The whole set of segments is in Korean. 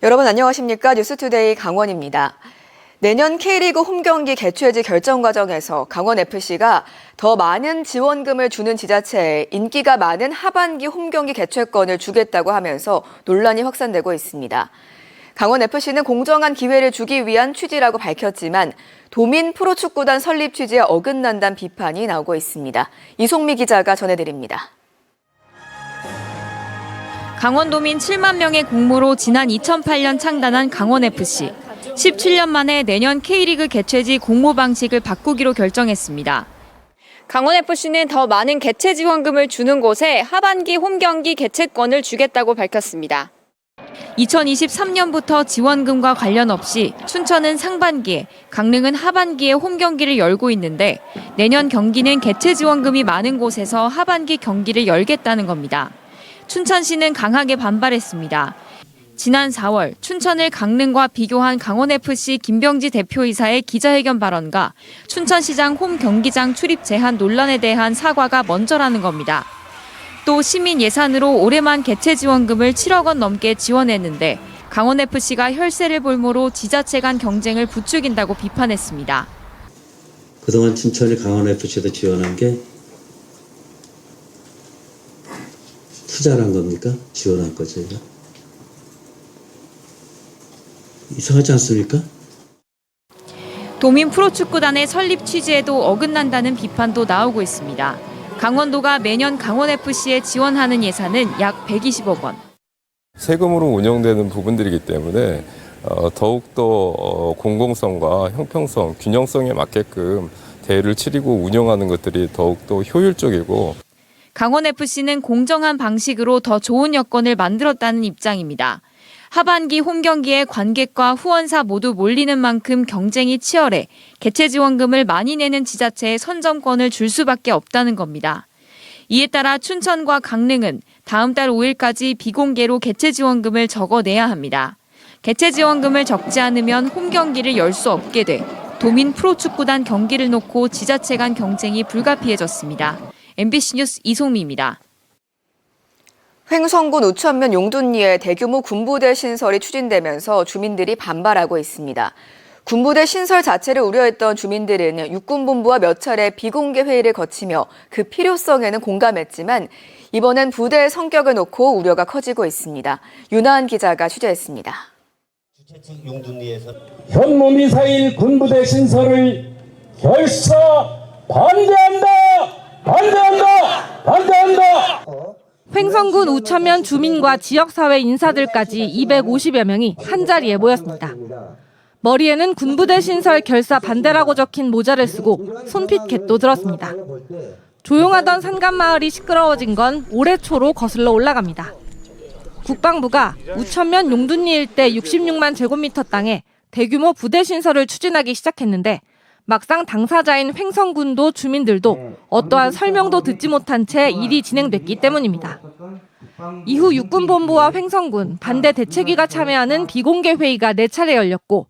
여러분 안녕하십니까? 뉴스투데이 강원입니다. 내년 K리그 홈경기 개최지 결정 과정에서 강원FC가 더 많은 지원금을 주는 지자체에 인기가 많은 하반기 홈경기 개최권을 주겠다고 하면서 논란이 확산되고 있습니다. 강원FC는 공정한 기회를 주기 위한 취지라고 밝혔지만 도민 프로축구단 설립 취지에 어긋난다는 비판이 나오고 있습니다. 이송미 기자가 전해드립니다. 강원도민 7만 명의 공모로 지난 2008년 창단한 강원FC. 17년 만에 내년 K리그 개최지 공모 방식을 바꾸기로 결정했습니다. 강원FC는 더 많은 개최 지원금을 주는 곳에 하반기 홈경기 개최권을 주겠다고 밝혔습니다. 2023년부터 지원금과 관련 없이 춘천은 상반기에, 강릉은 하반기에 홈경기를 열고 있는데 내년 경기는 개최 지원금이 많은 곳에서 하반기 경기를 열겠다는 겁니다. 춘천시는 강하게 반발했습니다. 지난 4월 춘천을 강릉과 비교한 강원FC 김병지 대표이사의 기자회견 발언과 춘천시장 홈 경기장 출입 제한 논란에 대한 사과가 먼저라는 겁니다. 또 시민 예산으로 올해만 개최 지원금을 7억 원 넘게 지원했는데 강원FC가 혈세를 볼모로 지자체 간 경쟁을 부추긴다고 비판했습니다. 그동안 춘천이 강원FC도 지원한 게 투자란 겁니까? 지원한 거죠, 이거? 이상하지 않습니까? 도민 프로축구단의 설립 취지에도 어긋난다는 비판도 나오고 있습니다. 강원도가 매년 강원FC에 지원하는 예산은 약 120억 원. 세금으로 운영되는 부분들이기 때문에 더욱더 공공성과 형평성, 균형성에 맞게끔 대회를 치르고 운영하는 것들이 더욱더 효율적이고 강원FC는 공정한 방식으로 더 좋은 여건을 만들었다는 입장입니다. 하반기 홈경기에 관객과 후원사 모두 몰리는 만큼 경쟁이 치열해 개최 지원금을 많이 내는 지자체에 선점권을 줄 수밖에 없다는 겁니다. 이에 따라 춘천과 강릉은 다음 달 5일까지 비공개로 개최 지원금을 적어내야 합니다. 개최 지원금을 적지 않으면 홈경기를 열 수 없게 돼 도민 프로축구단 경기를 놓고 지자체 간 경쟁이 불가피해졌습니다. MBC 뉴스 이송미입니다. 횡성군 우천면 용둔리에 대규모 군부대 신설이 추진되면서 주민들이 반발하고 있습니다. 군부대 신설 자체를 우려했던 주민들은 육군본부와 몇 차례 비공개 회의를 거치며 그 필요성에는 공감했지만 이번엔 부대의 성격을 놓고 우려가 커지고 있습니다. 윤하은 기자가 취재했습니다. 현무미사일 군부대 신설을 결사 반대한다! 반대한다! 반대한다! 횡성군 우천면 주민과 지역사회 인사들까지 250여 명이 한자리에 모였습니다. 머리에는 군부대 신설 결사 반대라고 적힌 모자를 쓰고 손핏개도 들었습니다. 조용하던 산간마을이 시끄러워진 건 올해 초로 거슬러 올라갑니다. 국방부가 우천면 용둔리 일대 66만 제곱미터 땅에 대규모 부대 신설을 추진하기 시작했는데 막상 당사자인 횡성군도 주민들도 어떠한 설명도 듣지 못한 채 일이 진행됐기 때문입니다. 이후 육군본부와 횡성군, 반대 대책위가 참여하는 비공개 회의가 4차례 열렸고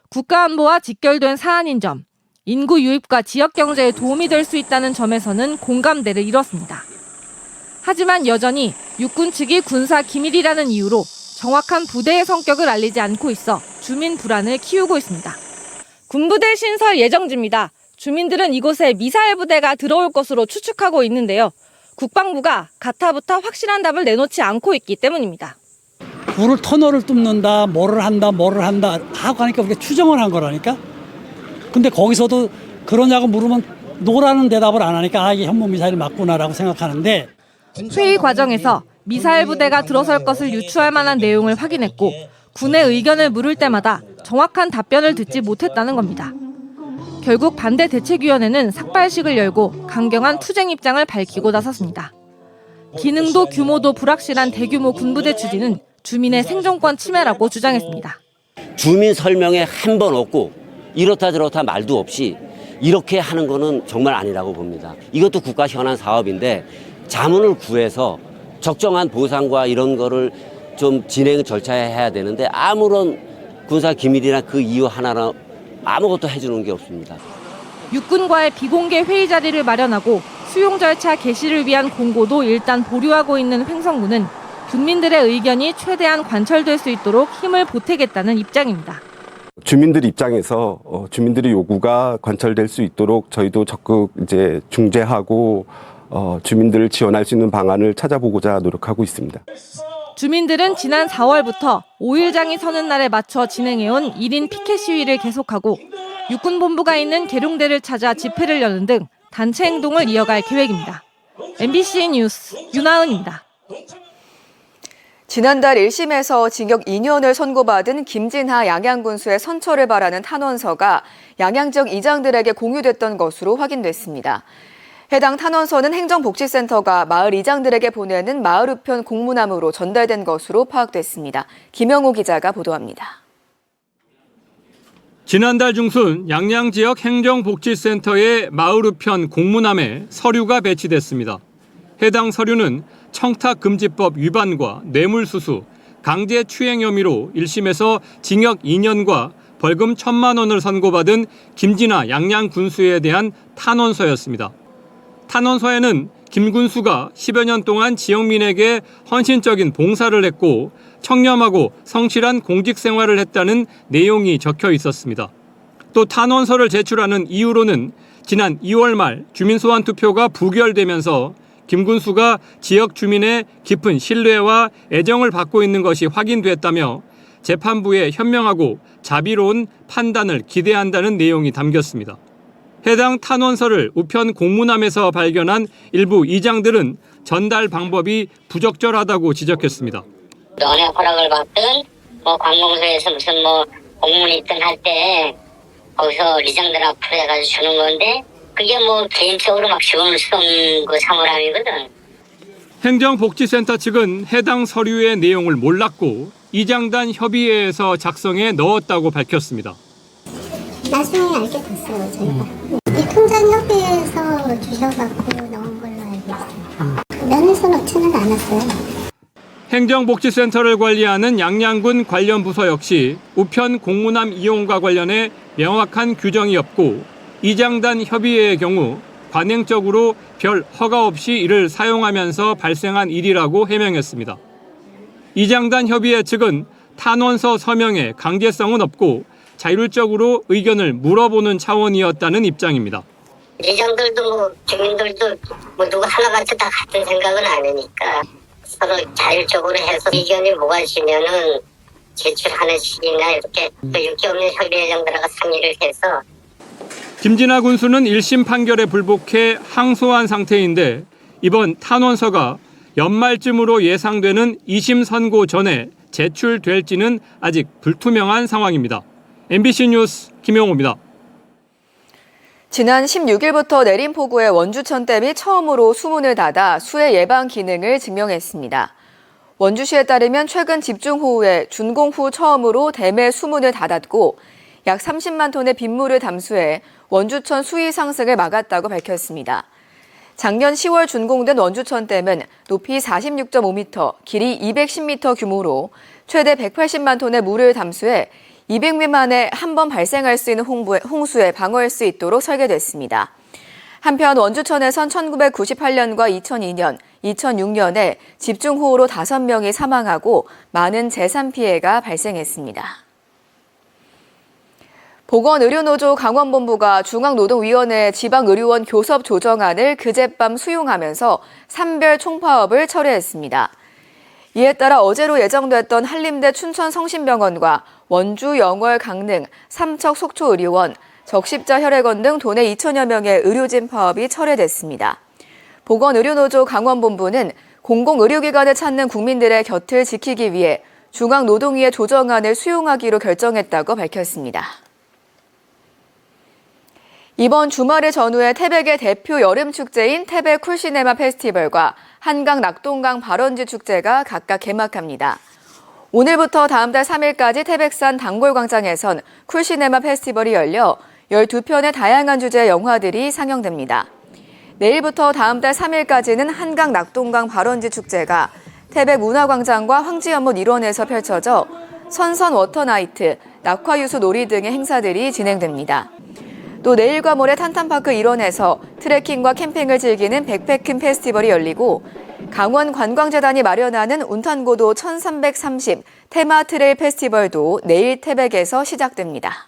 국가안보와 직결된 사안인 점, 인구 유입과 지역 경제에 도움이 될 수 있다는 점에서는 공감대를 이뤘습니다. 하지만 여전히 육군 측이 군사 기밀이라는 이유로 정확한 부대의 성격을 알리지 않고 있어 주민 불안을 키우고 있습니다. 군부대 신설 예정지입니다. 주민들은 이곳에 미사일 부대가 들어올 것으로 추측하고 있는데요. 국방부가 가타부타 확실한 답을 내놓지 않고 있기 때문입니다. 불을 터널을 뚫는다, 뭐를 한다 하고 하니까 우리가 추정을 한 거라니까. 근데 거기서도 그러냐고 물으면 노라는 대답을 안 하니까 이게 현무미사일 맞구나라고 생각하는데. 회의 과정에서 미사일 부대가 들어설 것을 유추할 만한 내용을 확인했고 군의 의견을 물을 때마다 정확한 답변을 듣지 못했다는 겁니다. 결국 반대대책위원회는 삭발식을 열고 강경한 투쟁 입장을 밝히고 나섰습니다. 기능도 규모도 불확실한 대규모 군부대 추진은 주민의 생존권 침해라고 주장했습니다. 주민 설명에 한 번 없고 이렇다 저렇다 말도 없이 이렇게 하는 거는 정말 아니라고 봅니다. 이것도 국가 현안 사업인데 자문을 구해서 적정한 보상과 이런 거를 좀 진행 절차에 해야 되는데 아무런 군사 기밀이나 그 이유 하나나 아무것도 해주는 게 없습니다. 육군과의 비공개 회의 자리를 마련하고 수용 절차 개시를 위한 공고도 일단 보류하고 있는 횡성군은 군민들의 의견이 최대한 관철될 수 있도록 힘을 보태겠다는 입장입니다. 주민들 입장에서 주민들의 요구가 관철될 수 있도록 저희도 적극 이제 중재하고 주민들을 지원할 수 있는 방안을 찾아보고자 노력하고 있습니다. 주민들은 지난 4월부터 5.1장이 서는 날에 맞춰 진행해온 1인 피켓 시위를 계속하고 육군본부가 있는 계룡대를 찾아 집회를 여는 등 단체 행동을 이어갈 계획입니다. MBC 뉴스 윤하은입니다. 지난달 1심에서 징역 2년을 선고받은 김진하 양양군수의 선처를 바라는 탄원서가 양양 지역 이장들에게 공유됐던 것으로 확인됐습니다. 해당 탄원서는 행정복지센터가 마을 이장들에게 보내는 마을 우편 공문함으로 전달된 것으로 파악됐습니다. 김영호 기자가 보도합니다. 지난달 중순 양양 지역 행정복지센터의 마을 우편 공문함에 서류가 배치됐습니다. 해당 서류는 청탁금지법 위반과 뇌물수수, 강제추행 혐의로 1심에서 징역 2년과 벌금 1,000만 원을 선고받은 김진하 양양 군수에 대한 탄원서였습니다. 탄원서에는 김 군수가 10여 년 동안 지역민에게 헌신적인 봉사를 했고 청렴하고 성실한 공직 생활을 했다는 내용이 적혀 있었습니다. 또 탄원서를 제출하는 이유로는 지난 2월 말 주민소환 투표가 부결되면서 김 군수가 지역 주민의 깊은 신뢰와 애정을 받고 있는 것이 확인됐다며 재판부의 현명하고 자비로운 판단을 기대한다는 내용이 담겼습니다. 해당 탄원서를 우편 공문함에서 발견한 일부 이장들은 전달 방법이 부적절하다고 지적했습니다. 언행 허락을 받든 관공서에서 무슨 공문이 있든 할 때 거기서 이장들 앞으로 해가지고 주는 건데 그게 개인적으로 막 지원할 수 없는 그 사물함이거든. 행정복지센터 측은 해당 서류의 내용을 몰랐고 이장단 협의회에서 작성해 넣었다고 밝혔습니다. 나중에 알게 됐어요, 저희가. 이 통장협의회에서 주셔갖고 넣은 걸로 알고 있어요. 면에서 넣지는 않았어요. 행정복지센터를 관리하는 양양군 관련 부서 역시 우편 공문함 이용과 관련해 명확한 규정이 없고 이장단 협의회의 경우 관행적으로 별 허가 없이 이를 사용하면서 발생한 일이라고 해명했습니다. 이장단 협의회 측은 탄원서 서명에 강제성은 없고 자율적으로 의견을 물어보는 차원이었다는 입장입니다. 이장들도 주민들도 누구 하나같이 다 같은 생각은 아니니까 서로 자율적으로 해서 의견이 모아지면은 제출하는 시기나 이렇게 육기 없는 협의회장들하고 상의를 해서 김진하 군수는 1심 판결에 불복해 항소한 상태인데 이번 탄원서가 연말쯤으로 예상되는 2심 선고 전에 제출될지는 아직 불투명한 상황입니다. MBC 뉴스 김영호입니다. 지난 16일부터 내린 폭우에 원주천댐이 처음으로 수문을 닫아 수해 예방 기능을 증명했습니다. 원주시에 따르면 최근 집중호우에 준공 후 처음으로 댐의 수문을 닫았고 약 30만 톤의 빗물을 담수해 원주천 수위 상승을 막았다고 밝혔습니다. 작년 10월 준공된 원주천댐은 높이 46.5m, 길이 210m 규모로 최대 180만 톤의 물을 담수해 200년 만에 한 번 발생할 수 있는 홍수에 방어할 수 있도록 설계됐습니다. 한편 원주천에선 1998년과 2002년, 2006년에 집중호우로 5명이 사망하고 많은 재산 피해가 발생했습니다. 보건의료노조 강원본부가 중앙노동위원회 지방의료원 교섭 조정안을 그젯밤 수용하면서 산별 총파업을 철회했습니다. 이에 따라 어제로 예정됐던 한림대 춘천성심병원과 원주, 영월, 강릉, 삼척 속초의료원, 적십자 혈액원 등 도내 2천여 명의 의료진 파업이 철회됐습니다. 보건의료노조 강원본부는 공공의료기관을 찾는 국민들의 곁을 지키기 위해 중앙노동위의 조정안을 수용하기로 결정했다고 밝혔습니다. 이번 주말을 전후해 태백의 대표 여름축제인 태백 쿨시네마 페스티벌과 한강 낙동강 발원지 축제가 각각 개막합니다. 오늘부터 다음 달 3일까지 태백산 단골광장에선 쿨시네마 페스티벌이 열려 12편의 다양한 주제의 영화들이 상영됩니다. 내일부터 다음 달 3일까지는 한강 낙동강 발원지 축제가 태백 문화광장과 황지연못 일원에서 펼쳐져 선선 워터나이트, 낙화유수 놀이 등의 행사들이 진행됩니다. 또 내일과 모레 탄탄파크 일원에서 트레킹과 캠핑을 즐기는 백패킹 페스티벌이 열리고 강원관광재단이 마련하는 운탄고도 1330 테마 트레일 페스티벌도 내일 태백에서 시작됩니다.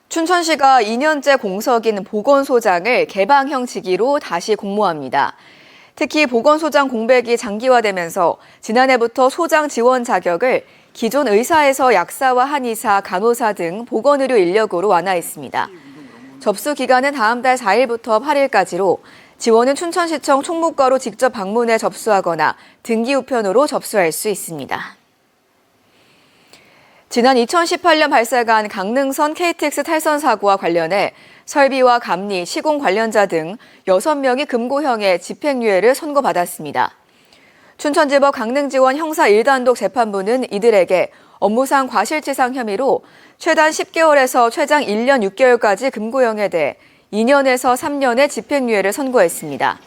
춘천시가 2년째 공석인 보건소장을 개방형직위로 다시 공모합니다. 특히 보건소장 공백이 장기화되면서 지난해부터 소장 지원 자격을 기존 의사에서 약사와 한의사, 간호사 등 보건의료 인력으로 완화했습니다. 접수 기간은 다음 달 4일부터 8일까지로 지원은 춘천시청 총무과로 직접 방문해 접수하거나 등기 우편으로 접수할 수 있습니다. 지난 2018년 발생한 강릉선 KTX 탈선 사고와 관련해 설비와 감리, 시공 관련자 등 6명이 금고형의 집행유예를 선고받았습니다. 춘천지법 강릉지원 형사 1단독 재판부는 이들에게 업무상 과실치상 혐의로 최단 10개월에서 최장 1년 6개월까지 금고형에 대해 2년에서 3년의 집행유예를 선고했습니다.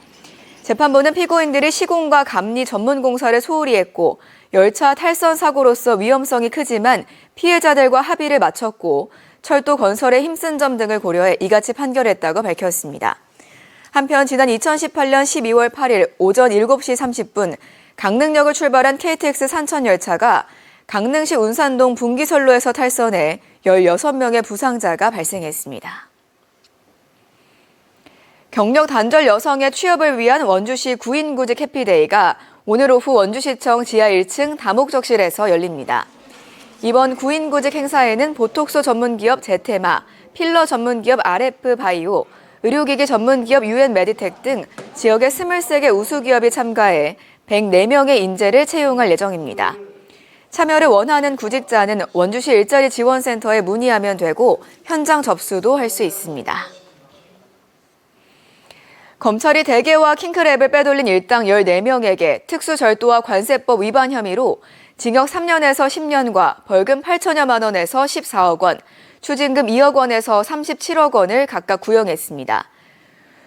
재판부는 피고인들이 시공과 감리 전문 공사를 소홀히 했고 열차 탈선 사고로서 위험성이 크지만 피해자들과 합의를 마쳤고 철도 건설에 힘쓴 점 등을 고려해 이같이 판결했다고 밝혔습니다. 한편 지난 2018년 12월 8일 오전 7시 30분 강릉역을 출발한 KTX 산천 열차가 강릉시 운산동 분기선로에서 탈선해 16명의 부상자가 발생했습니다. 경력 단절 여성의 취업을 위한 원주시 구인구직 해피데이가 오늘 오후 원주시청 지하 1층 다목적실에서 열립니다. 이번 구인구직 행사에는 보톡스 전문기업 제테마, 필러 전문기업 RF바이오, 의료기기 전문기업 유엔메디텍 등 지역의 23개 우수기업이 참가해 104명의 인재를 채용할 예정입니다. 참여를 원하는 구직자는 원주시 일자리 지원센터에 문의하면 되고 현장 접수도 할 수 있습니다. 검찰이 대게와 킹크랩을 빼돌린 일당 14명에게 특수절도와 관세법 위반 혐의로 징역 3년에서 10년과 벌금 8천여만 원에서 14억 원, 추징금 2억 원에서 37억 원을 각각 구형했습니다.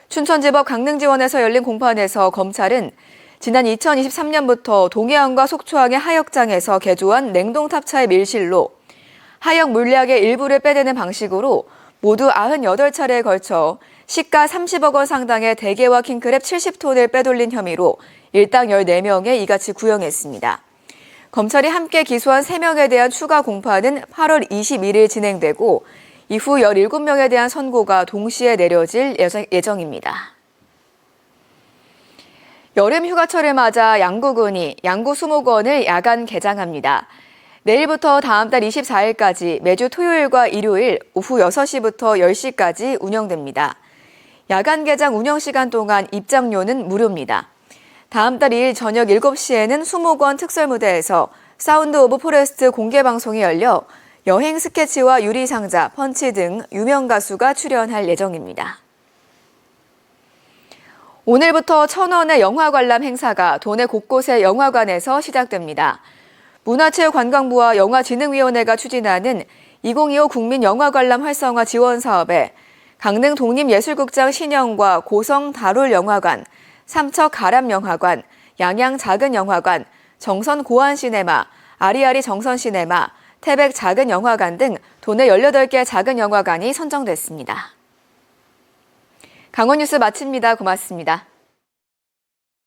춘천지법 강릉지원에서 열린 공판에서 검찰은 지난 2023년부터 동해안과 속초항의 하역장에서 개조한 냉동탑차의 밀실로 하역 물약의 일부를 빼내는 방식으로 모두 98차례에 걸쳐 시가 30억 원 상당의 대게와 킹크랩 70톤을 빼돌린 혐의로 일당 14명에 이같이 구형했습니다. 검찰이 함께 기소한 3명에 대한 추가 공판은 8월 21일 진행되고 이후 17명에 대한 선고가 동시에 내려질 예정입니다. 여름 휴가철을 맞아 양구군이 양구수목원을 야간 개장합니다. 내일부터 다음 달 24일까지 매주 토요일과 일요일 오후 6시부터 10시까지 운영됩니다. 야간 개장 운영 시간 동안 입장료는 무료입니다. 다음 달 2일 저녁 7시에는 수목원 특설무대에서 사운드 오브 포레스트 공개 방송이 열려 여행 스케치와 유리상자, 펀치 등 유명 가수가 출연할 예정입니다. 오늘부터 1,000원의 영화 관람 행사가 도내 곳곳의 영화관에서 시작됩니다. 문화체육관광부와 영화진흥위원회가 추진하는 2025 국민영화관람 활성화 지원 사업에 강릉 독립예술극장 신영과 고성 다룰영화관, 삼척 가람영화관, 양양 작은영화관, 정선 고안시네마, 아리아리 정선시네마, 태백 작은영화관 등 도내 18개 작은영화관이 선정됐습니다. 강원뉴스 마칩니다. 고맙습니다.